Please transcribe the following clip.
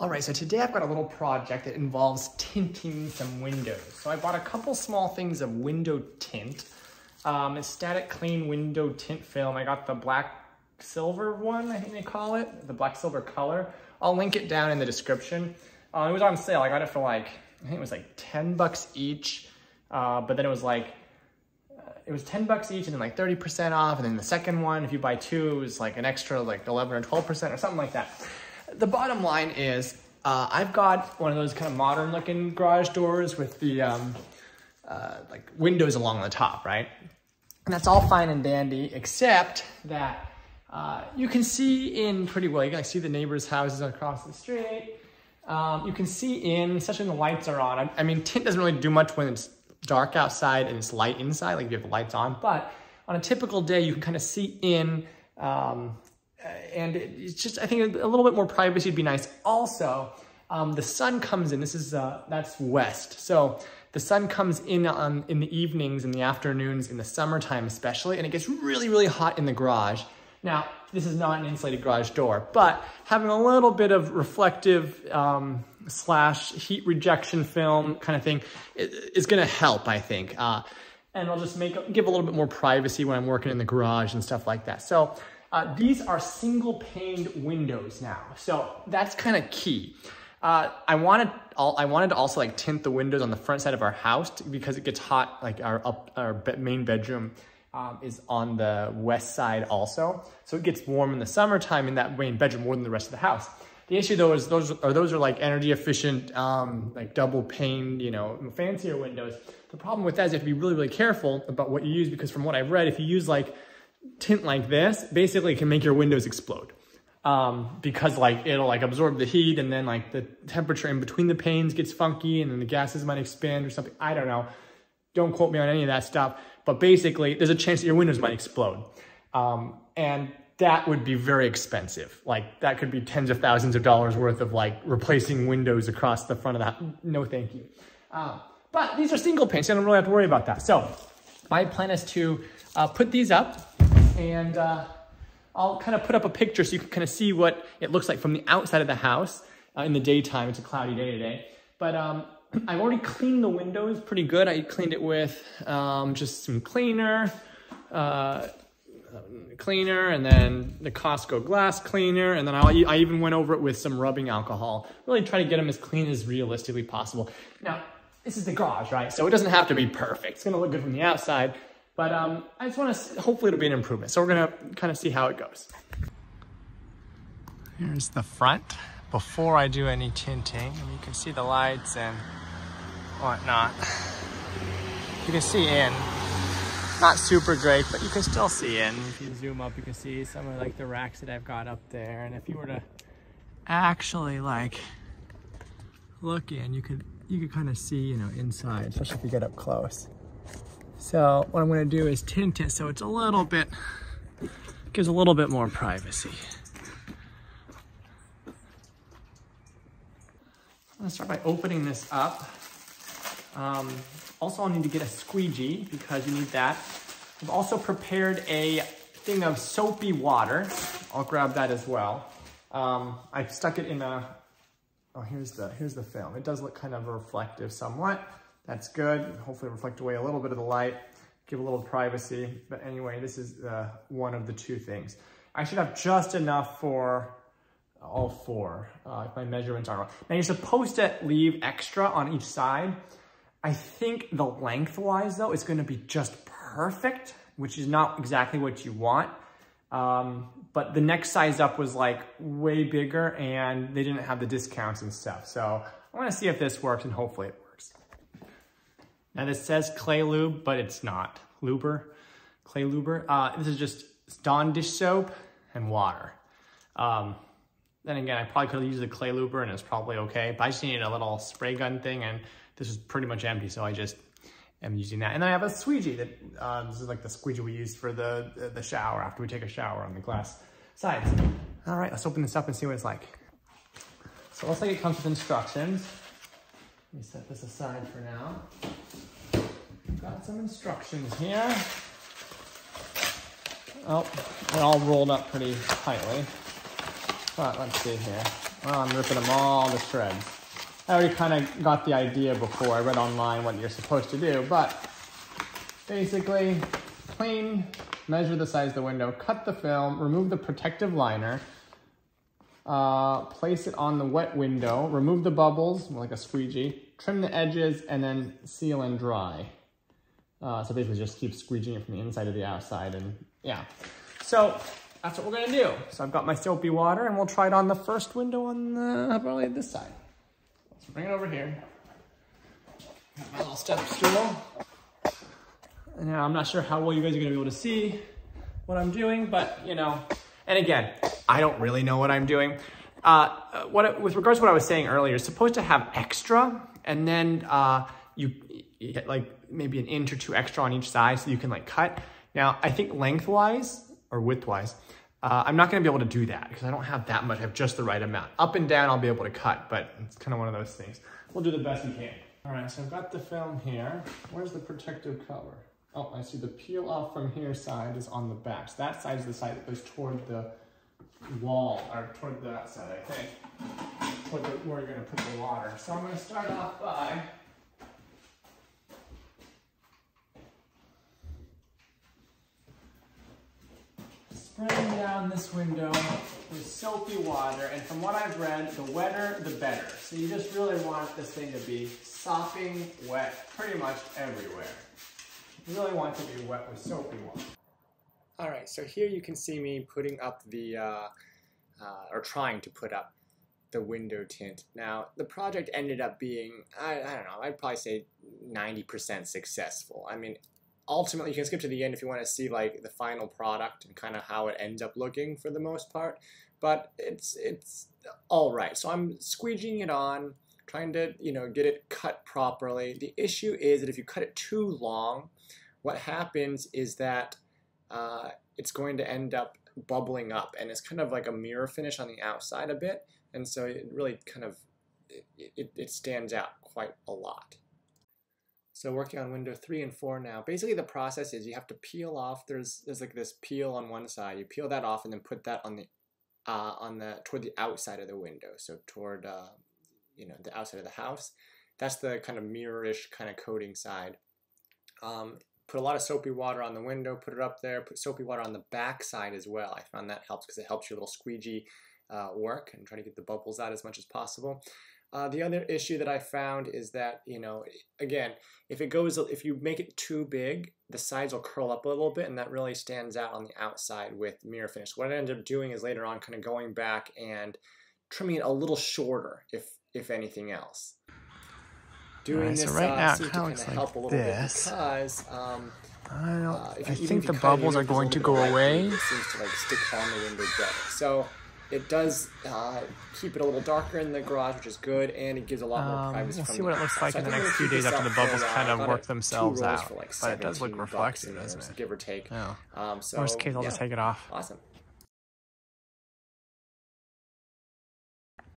All right, so today I've got a little project that involves tinting some windows. So I bought a couple small things of window tint. It's static clean window tint film. I got the black silver one, I think they call it, the black silver color. I'll link it down in the description. It was on sale. I got it for like, I think it was like 10 bucks each, but then it was like, it was 10 bucks each and then like 30% off. And then the second one, if you buy two, it was like an extra like 11 or 12% or something like that. The bottom line is, I've got one of those kind of modern looking garage doors with the like windows along the top, right? And that's all fine and dandy, except that you can see in pretty well. You can like see the neighbors' houses across the street. You can see in, especially when the lights are on. I mean, tint doesn't really do much when it's dark outside and it's light inside, like if you have the lights on. But on a typical day, you can kind of see in. And it's just, I think a little bit more privacy would be nice. Also, the sun comes in, this is, that's west. So the sun comes in the evenings, in the afternoons, in the summertime especially, and it gets really, really hot in the garage. Now, this is not an insulated garage door, but having a little bit of reflective slash heat rejection film kind of thing is gonna help, I think. And it'll just give a little bit more privacy when I'm working in the garage and stuff like that. So these are single paned windows now. So that's kind of key. I wanted to also like tint the windows on the front side of our house because it gets hot. Like our main bedroom is on the west side also. So it gets warm in the summertime in that main bedroom more than the rest of the house. The issue though is those are like energy efficient, like double pane, you know, fancier windows. The problem with that is you have to be really, really careful about what you use, because from what I've read, if you use like tint like this, basically it can make your windows explode. Because like it'll like absorb the heat, and then like the temperature in between the panes gets funky, and then the gases might expand or something. I don't know. Don't quote me on any of that stuff. But basically, there's a chance that your windows might explode. And that would be very expensive. Like that could be tens of thousands of dollars worth of like replacing windows across the front of that. No, thank you. But these are single panes, so I don't really have to worry about that. So my plan is to put these up, and I'll kind of put up a picture so you can kind of see what it looks like from the outside of the house in the daytime. It's a cloudy day today. But I've already cleaned the windows pretty good. I cleaned it with just some cleaner, and then the Costco glass cleaner. And then I even went over it with some rubbing alcohol. Really try to get them as clean as realistically possible. Now, this is the garage, right? So it doesn't have to be perfect. It's gonna look good from the outside. But I just want to, hopefully it'll be an improvement. So we're gonna kind of see how it goes. Here's the front before I do any tinting. And you can see the lights and whatnot. You can see in, not super great, but you can still see in. If you zoom up, you can see some of like the racks that I've got up there. And if you were to actually like look in, you could kind of see, you know, inside, especially if you get up close. So what I'm going to do is tint it so it's a little bit, gives a little bit more privacy. I'm going to start by opening this up. Also, I'll need to get a squeegee because you need that. I've also prepared a thing of soapy water. I'll grab that as well. I stuck it in a, oh, here's the film. It does look kind of reflective somewhat. That's good. Hopefully reflect away a little bit of the light, give a little privacy. But anyway, this is one of the two things. I should have just enough for all four, if my measurements aren't wrong. Now you're supposed to leave extra on each side. I think the lengthwise though is gonna be just perfect, which is not exactly what you want. But the next size up was like way bigger and they didn't have the discounts and stuff. So I wanna see if this works, and hopefully it works. Now this says clay lube, but it's not. Clay luber. This is just Dawn dish soap and water. Then again, I probably could have used the clay luber and it's probably okay, but I just needed a little spray gun thing, and this is pretty much empty, so I just am using that. And then I have a squeegee that, this is like the squeegee we used for the shower after we take a shower on the glass sides. All right, let's open this up and see what it's like. So it looks like it comes with instructions. Let me set this aside for now. Got some instructions here. Oh, they're all rolled up pretty tightly. But let's see here. Well, I'm ripping them all to shreds. I already kind of got the idea before. I read online what you're supposed to do, but basically, clean, measure the size of the window, cut the film, remove the protective liner, place it on the wet window, remove the bubbles like a squeegee, trim the edges, and then seal and dry. So basically just keep squeegeeing it from the inside to the outside, and yeah. So that's what we're gonna do. So I've got my soapy water, and we'll try it on the first window on the, probably this side. So bring it over here. Got my little step stool. Now, I'm not sure how well you guys are gonna be able to see what I'm doing, but you know, and again, I don't really know what I'm doing. With regards to what I was saying earlier, you're supposed to have extra, and then you get like maybe an inch or two extra on each side so you can like cut. Now, I think lengthwise or widthwise, I'm not gonna be able to do that because I don't have that much, I have just the right amount. Up and down, I'll be able to cut, but it's kind of one of those things. We'll do the best we can. All right, so I've got the film here. Where's the protective cover? Oh, I see the peel off from here side is on the back. So that side is the side that goes toward the wall, or toward that side, I think. Toward where you're gonna put the water. So I'm gonna start off by spraying down this window with soapy water, and from what I've read, the wetter, the better. So you just really want this thing to be sopping wet pretty much everywhere. You really want it to be wet with soapy water. All right, so here you can see me putting up the, or trying to put up the window tint. Now, the project ended up being, I don't know, I'd probably say 90% successful. I mean, ultimately, you can skip to the end if you want to see like the final product and kind of how it ends up looking for the most part, but it's all right. So I'm squeegeeing it on, trying to, you know, get it cut properly. The issue is that if you cut it too long, what happens is that it's going to end up bubbling up, and it's kind of like a mirror finish on the outside a bit, and so it really kind of, it stands out quite a lot. So working on window 3 and 4 now. Basically the process is you have to peel off, there's like this peel on one side, you peel that off and then put that on the toward the outside of the window, so toward you know, the outside of the house. That's the kind of mirror-ish kind of coating side. Put a lot of soapy water on the window, put it up there, put soapy water on the back side as well. I found that helps because it helps your little squeegee work and try to get the bubbles out as much as possible. The other issue that I found is that, you know, again, if you make it too big, the sides will curl up a little bit, and that really stands out on the outside with mirror finish. What I ended up doing is later on kind of going back and trimming it a little shorter, if anything else. Doing this so right now seemed it to kind kind of of help a little bit because I think the bubbles are going to go away. It seems to like stick on the window better. So it does keep it a little darker in the garage, which is good, and it gives a lot more privacy. We'll see what it looks like in the next few days after the bubbles kind of work themselves out. Like but it does look reflective, doesn't it? Give or take. Yeah. So, Worst case, I'll just take it off. Awesome.